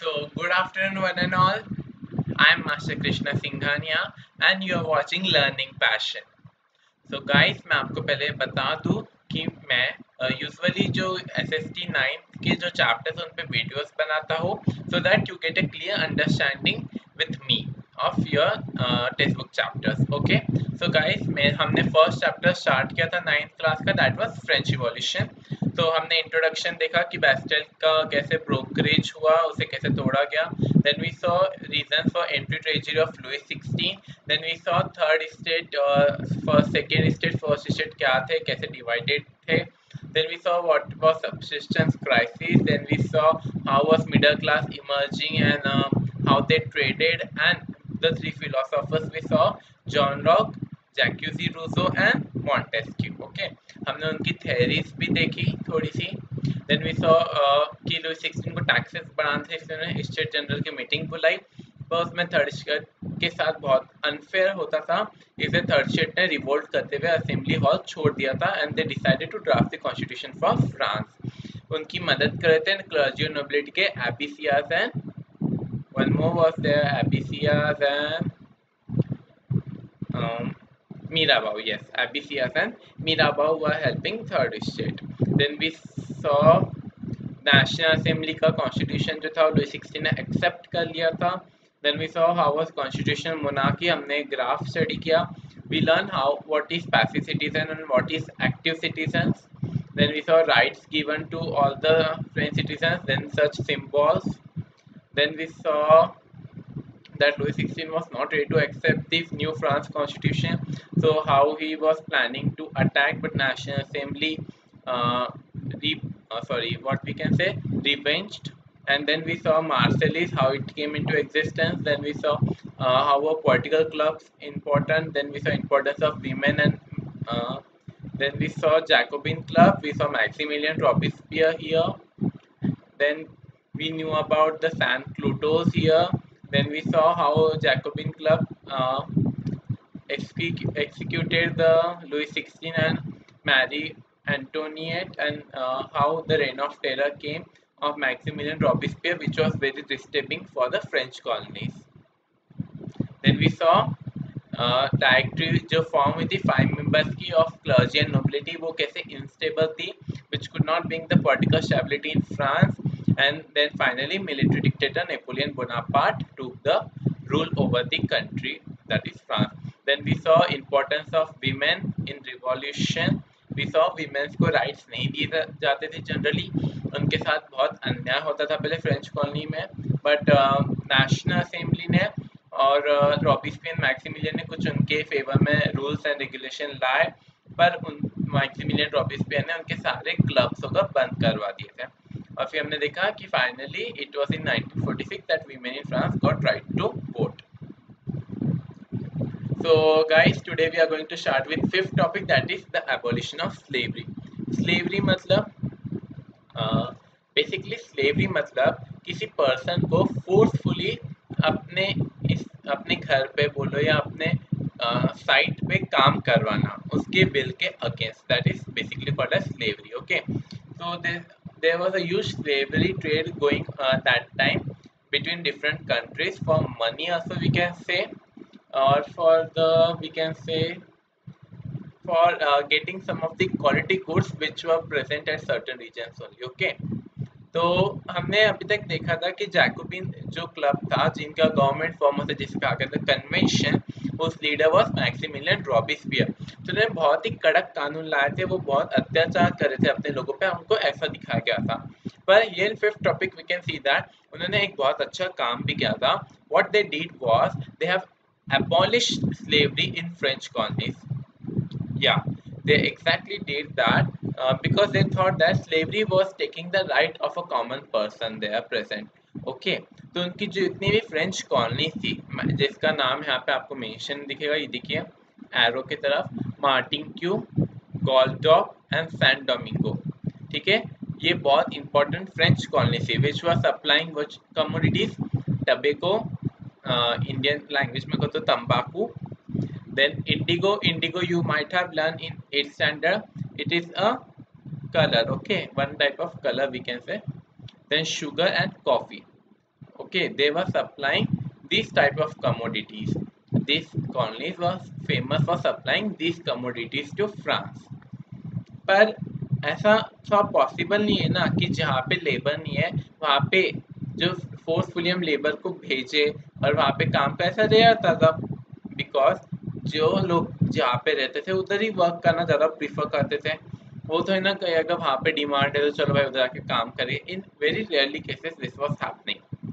So, good afternoon, one and all. I'm Master Krishna Singhania, and you are watching Learning Passion. So, guys, मैं आपको पहले बता दूं कि मैं यूजुअली जो SST 9 के जो चैप्टर्स उन पे वीडियोस बनाता हूँ so that you get a clear understanding with me of your text book chapters. Okay, so guys हमने फर्स्ट चैप्टर स्टार्ट किया था 9th क्लास का, दैट वाज फ्रेंच रिवॉल्यूशन. तो हमने इंट्रोडक्शन देखा कि बैस्टेल का कैसे ब्रोकरेज हुआ, उसे कैसे तोड़ा गया. Then we saw reason for एंट्री treasury of Louis 16. Then we saw third state, first second state, first state क्या थे, कैसे डिवाइडेड थे. Then we saw what was subsistence crisis. Then we saw how was middle class emerging and how they traded. And the three philosophers we saw: John Locke, Jacques Rousseau and Montesquieu. Okay, हमने उनकी theories भी देखी थोड़ी सी. Then we saw कि Louis 16 को taxes बढ़ाने थे, इसलिए स्टेट जनरल की मीटिंग बुलाई, पर उसमें थर्ड स्टेट के साथ बहुत अनफेयर होता था, इसे थर्ड स्टेट ने रिवोल्ट करते हुए असेंबली हॉल छोड़ दिया था and they decided to draft the constitution for France. उनकी मदद कर रहे थे क्लर्जी और नोबिलिटी के Abbe Sieyes and one more was there, Abbe Sieyes and Mirabeau. Yes, Abbassias and Mirabeau were helping third state. Then we saw national assembly का constitution जो था लुइस 16 ने एक्सेप्ट कर लिया था. Then we saw how was constitution monarchy, हमने graph study किया. We learn how what is passive citizen and what is active citizens. Then we saw rights given to all the French citizens, then such symbols. Then we saw that Louis XVI was not ready to accept this new France constitution, so how he was planning to attack, but National Assembly what we can say, revenged. And then we saw Marseilles, how it came into existence. Then we saw how were political clubs important. Then we saw importance of women, and then we saw Jacobin club. We saw Maximilien Robespierre here. Then we knew about the San Clotos here. Then we saw how Jacobin club executed the Louis 16 and Marie Antoinette, and how the reign of terror came of Maximilien Robespierre, which was very disturbing for the French colonies. Then we saw directory जो form हुई थी 5 members की of clergy and nobility, वो कैसे instable थी, which could not bring the political stability in France. And then finally military dictator Napoleon Bonaparte took the rule over the country, that is France. Then we saw importance of women in revolution. We saw women's को rights नहीं दिए जाते थे generally, उनके साथ बहुत अन्याय होता था पहले फ्रेंच कॉलोनी में, बट नेशनल असेंबली ने और रॉबिस्पियर मैक्सिमिलियन ने कुछ उनके फेवर में रूल्स एंड रेगुलेशन लाए, पर उन मैक्सिमिलियन रॉबिस्पियर ने उनके सारे क्लब्स को बंद करवा दिए थे. और फिर हमने देखा कि finally it was in 1946 that women in France got right to vote. So guys, today we are going to start with fifth topic, that is the abolition of slavery. Slavery मतलब बेसिकली स्लेवरी मतलब किसी person को forcefully अपने घर पे बोलो या अपने साइट पे काम करवाना उसके बिल के against, that is basically called as slavery. Okay, so there was a huge slavery trade going that time between different countries for money also, we can say, or for the we can say for getting some of the quality goods which were present at certain regions only. Okay, तो हमने अभी तक देखा था कि Jacobian जो club था जिनका गवर्नमेंट फॉर्म होता है जिसका कहा गया था कन्वेंशन, उस लीडर वाज मैक्सिमिलियन रॉबिस्पियर. तो उन्होंने बहुत ही कड़क कानून लाए थे, वो बहुत अत्याचार कर रहे थे अपने लोगों पे, हमको ऐसा दिखाया गया था. पर ये fifth topic we can see that उन्होंने एक बहुत अच्छा काम भी किया था. What they did was they have abolished slavery in French colonies. Yeah, they exactly did that because they thought that slavery was taking the right of a common person there present. Okay, तो उनकी जो इतनी भी French colony थी जिसका नाम यहाँ पे आपको मेंशन दिखेगा, ये देखिए एरो की तरफ, Martinique, Guadeloupe and San Domingo. ठीक है, ये बहुत इंपॉर्टेंट फ्रेंच कॉलोनी थी which was supplying which commodities, tobacco, Indian language में कहते तंबाकू. Then indigo you might have learned in 8th standard. It is a color, okay, one type of color we can say. Then sugar and coffee. Okay, they were supplying these type of commodities. These colonies were famous for supplying these commodities to France. पर ऐसा तो possible नहीं है ना कि जहाँ पे labour नहीं है वहाँ पे जो फोर्सफुली हम लेबर को भेजे और वहाँ पे काम कैसा दे जाता था, बिकॉज जो लोग जहाँ पे रहते थे उधर ही वर्क करना ज़्यादा प्रीफर करते थे। वो तो है ना कि अगर वहाँ पे डिमांड है तो चलो भाई उधर आके काम करें। In very rarely cases this was happening.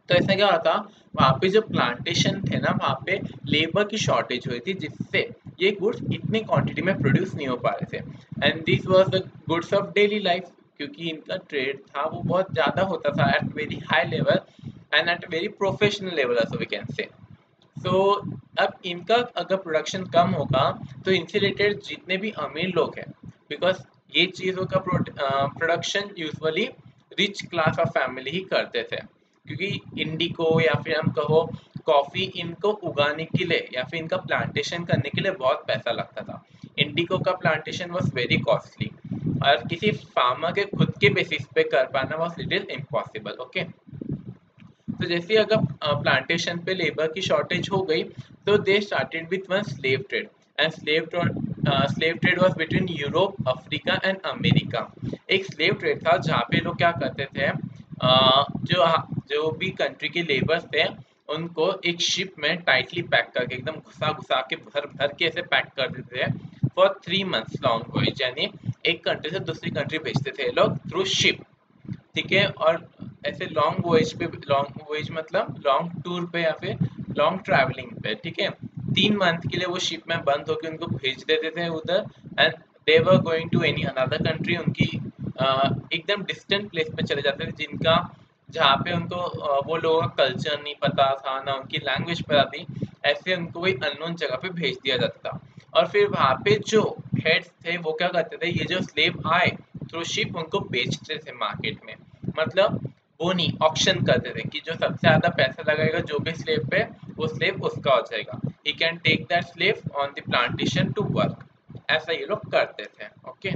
तो ऐसा क्या होता, वहाँ पे जो प्लांटेशन थे ना वहाँ पे लेबर की शॉर्टेज हुई थी, जिससे ये गुड्स इतनी क्वांटिटी में प्रोड्यूस नहीं हो पा रहे थे। And this was the goods of daily life, क्योंकि इनका ट्रेड था वो बहुत ज़्यादा होता था at very high level and at very professional level so we can say. So अब इनका अगर प्रोडक्शन कम होगा तो इनसे रिलेटेड जितने भी अमीर लोग हैं, बिकॉज ये चीज़ों का production usually rich class of family ही करते थे, क्योंकि इंडिको या फिर हम कहो कॉफ़ी इनको उगाने के लिए या फिर इनका प्लांटेशन करने के लिए बहुत पैसा लगता था। इंडिको का प्लांटेशन वॉज वेरी कॉस्टली और किसी फार्मर के खुद के बेसिस पे कर पाना वॉज लिटिल इम्पॉसिबल। ओके, तो जैसे अगर प्लांटेशन पे लेबर की शॉर्टेज हो गई तो they started with one slave trade and slave trade was between Europe, Africa and America. एक स्लेव ट्रेड था जहाँ पे लोग क्या करते थे, जो जो भी कंट्री के लेबर्स थे उनको एक शिप में टाइटली पैक करके एकदम घुसा घुसा के भर भर के ऐसे पैक कर देते थे फॉर 3 months लॉन्ग वॉयज, यानी एक कंट्री से दूसरी कंट्री भेजते थे लोग थ्रू शिप। ठीक है, और ऐसे लॉन्ग वॉयज पे, लॉन्ग वॉयज मतलब लॉन्ग टूर पे या फिर लॉन्ग ट्रैवलिंग पे, ठीक है, 3 मंथ के लिए वो शिप में बंद होकर उनको भेज देते थे उधर and they were going to any another country. उनकी एकदम डिस्टेंट प्लेस पे चले जाते थे जिनका जहाँ पे उनको वो लोगों का कल्चर नहीं पता था ना उनकी लैंग्वेज पता थी, ऐसे उनको कोई अननोन जगह पे भेज दिया जाता था। और फिर वहाँ पे जो हेड्स थे वो क्या करते थे, ये जो स्लेव आए थ्रू शिप उनको बेचते थे मार्केट में, मतलब वो नहीं ऑक्शन करते थे कि जो सबसे ज्यादा पैसा लगाएगा जो भी स्लेव पे वो स्लेव उसका हो जाएगा, he can take that slave on the plantation to work. ऐसा ये लोग करते थे। ओके,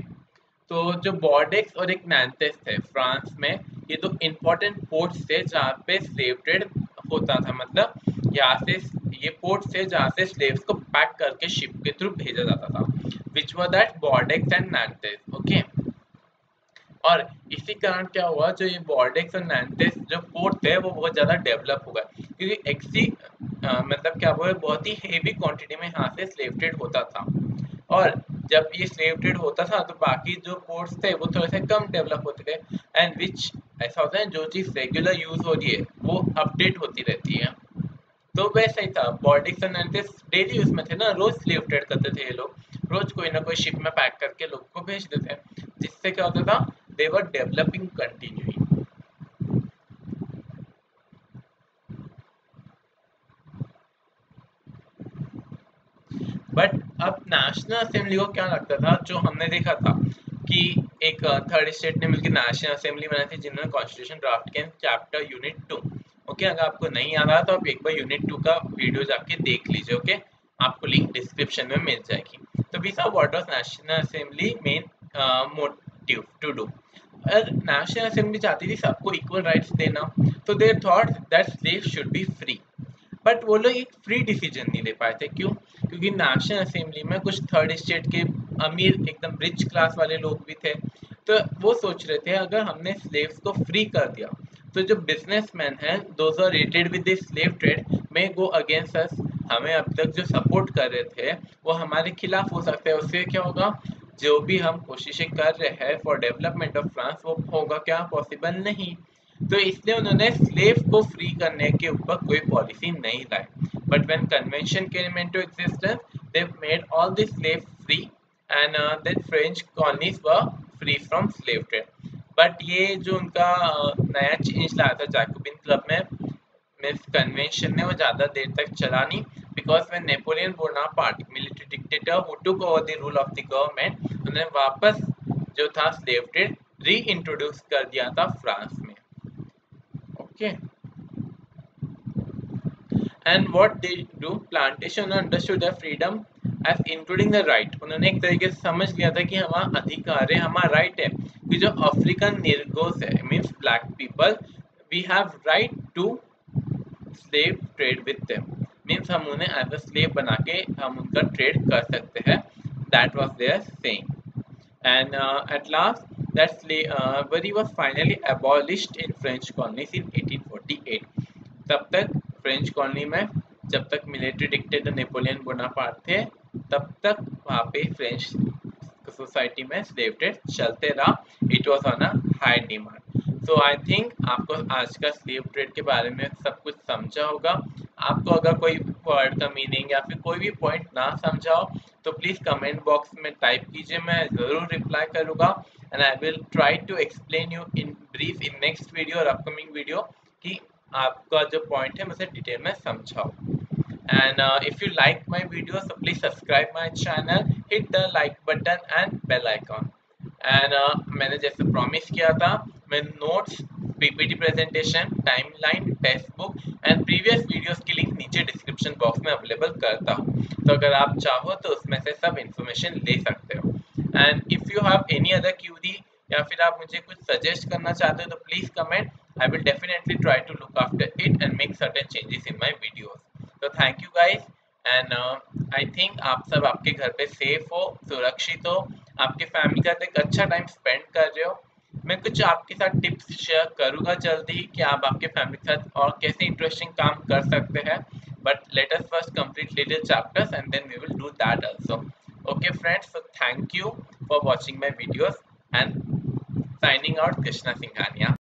तो जो बॉर्डेक्स और एक नैंथेस थे फ्रांस में, ये दो इम्पोर्टेंट पोर्ट्स थे जहाँ पे स्लेव ट्रेड होता था, मतलब यहाँ से ये पोर्ट्स थे जहाँ से स्लेव्स को पैक करके शिप के थ्रू भेजा जाता था, which were that Bordeaux and Nantes. Okay, और इसी कारण क्या हुआ, जो ये बॉर्डेक्स और नैंथेस जो पोर्ट थे वो बहुत ज़्यादा डेवलप हो गए, क्योंकि मतलब क्या हुआ, बहुत ही हेवी क्वांटिटी में यहाँ से स्लेव ट्रेड होता था। और जब ये स्लेव ट्रेड होता था तो बाकी जो पोर्ट्स थे वो थोड़े से कम डेवलप होते थे, एंड विच ऐसा होता है जो चीज़ रेगुलर यूज हो रही है वो अपडेट होती रहती है। तो वैसा ही था, बॉर्डिक्स एंड नैंथेस डेली यूज में थे ना, रोज स्लेव ट्रेड करते थे ये लोग, रोज कोई ना कोई शिप में पैक करके लोग को भेज देते, जिससे क्या होता था, दे वर डेवलपिंग कंटिन्यूइंग। बट अब नेशनल असेंबली को क्या लगता था, जो हमने देखा था कि एक थर्ड स्टेट ने मिलकर नेशनल असेंबली बनाई थी जिन्होंने कॉन्स्टिट्यूशन ड्राफ्ट किया चैप्टर यूनिट 2। ओके, अगर आपको नहीं याद आया तो आप एक बार यूनिट 2 का वीडियो जाके देख लीजिए। ओके, आपको लिंक डिस्क्रिप्शन में मिल जाएगी। तो we saw what was national assembly main motive to do. National assembly चाहती थी सबको इक्वल राइट्स देना, तो they thought that slave should be free. But वो लोग एक फ्री डिसीजन नहीं ले पाए थे, क्यों? क्योंकि नेशनल असेंबली में कुछ थर्ड स्टेट के अमीर एकदम रिच क्लास वाले लोग भी थे, तो वो सोच रहे थे अगर हमने स्लेव्स को फ्री कर दिया तो जो बिजनेसमैन हैं those are related with this slave trade में गो अगेंस्ट अस, हमें अब तक जो सपोर्ट कर रहे थे वो हमारे खिलाफ हो सकते हैं। उससे क्या होगा, जो भी हम कोशिशें कर रहे हैं फॉर डेवलपमेंट ऑफ फ्रांस वो होगा क्या, पॉसिबल नहीं। तो इसलिए उन्होंने स्लेव को फ्री करने के ऊपर कोई पॉलिसी नहीं लाई। But when convention came into existence they made all the slave free and the French colonies were free from slave trade. But ये जो उनका नया चेंज लाया था जैकोबिन क्लब में मिस कन्वेंशन ने, वो ज़्यादा देर तक चला नहीं, because when Napoleon Bonaparte military dictator who took over the rule of the government, उन्होंने वापस जो था स्लेव ट्रेड री इंट्रोड्यूस कर दिया था फ्रांस में। Okay, and what they do, plantation understood the freedom as including the right. उन्होंने एक तरीके से समझ लिया था कि हमारा अधिकार है, हमारा राइट है कि जो अफ्रीकन निर्गोस है means black people we have right to slave trade with them, means हम उन्हें as a slave बना के हम उनका trade कर सकते हैं. That was their saying. And at last, that slavery was finally abolished in French colonies in 1848. तब तक फ्रेंच कॉलोनी में जब तक मिलिट्री डिक्टेटर नेपोलियन बोनापार्ट थे, तब तक वहाँ पे फ्रेंच सोसाइटी में स्लेव ट्रेड चलते रहा. It was on a high demand. So I think आपको आज का स्लेव ट्रेड के बारे में सब कुछ समझा होगा. आपको अगर कोई वर्ड का मीनिंग या फिर कोई भी पॉइंट ना समझा हो तो प्लीज़ कमेंट बॉक्स में टाइप कीजिए, मैं ज़रूर रिप्लाई करूँगा. And I will try to explain you in brief in next video और अपकमिंग वीडियो कि आपका जो पॉइंट है मुझे डिटेल में समझाओ. And if you like my video, so please subscribe my channel, hit the like button and bell icon. And मैंने जैसे प्रॉमिस किया था, मैं notes, PPT presentation, timeline, text book and previous videos की लिंक नीचे description box में available करता हूँ. तो अगर आप चाहो तो उसमें से सब इंफॉर्मेशन ले सकते हो. And if you have any other query या फिर आप मुझे कुछ सजेस्ट करना चाहते हो तो please comment. I will definitely try to look after it and make certain changes in my videos. So thank you guys, and I think आप सब आपके घर पे सेफ हो, सुरक्षित हो, आपके फैमिली के साथ एक अच्छा टाइम स्पेंड कर रहे हो. मैं कुछ आपके साथ टिप्स शेयर करूँगा जल्दी कि आप आपके फैमिली के साथ और कैसे इंटरेस्टिंग काम कर सकते हैं. But let us first complete little chapters and then we will do that also. Okay friends, so thank you for watching my videos and signing out, Krishna Singhania.